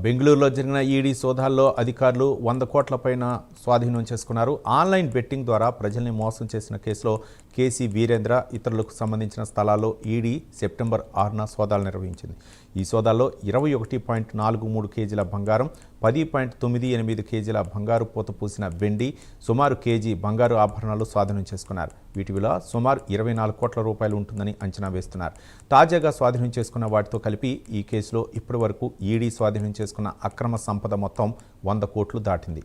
బెంగళూరులో జరిగిన ఈడీ సోదాల్లో అధికారులు 100 కోట్ల పైన స్వాధీనం చేసుకున్నారు. ఆన్లైన్ బెట్టింగ్ ద్వారా ప్రజల్ని మోసం చేసిన కేసులో కేసీ వీరేంద్ర ఇతరులకు సంబంధించిన స్థలాల్లో ఈడీ సెప్టెంబర్ 6న సోదాలు నిర్వహించింది. ఈ సోదాల్లో 21.43 కేజీల బంగారం, 10.98 కేజీల బంగారు పూత పూసిన వెండి, సుమారు కేజీ బంగారు ఆభరణాలు స్వాధీనం చేసుకున్నారు. వీటి విలువ సుమారు 24 కోట్ల రూపాయలు ఉంటుందని అంచనా వేస్తున్నారు. తాజాగా స్వాధీనం చేసుకున్న వాటితో కలిపి ఈ కేసులో ఇప్పటి వరకు ఈడీ స్వాధీనం చేసుకున్న అక్రమ సంపద మొత్తం 100 కోట్లు దాటింది.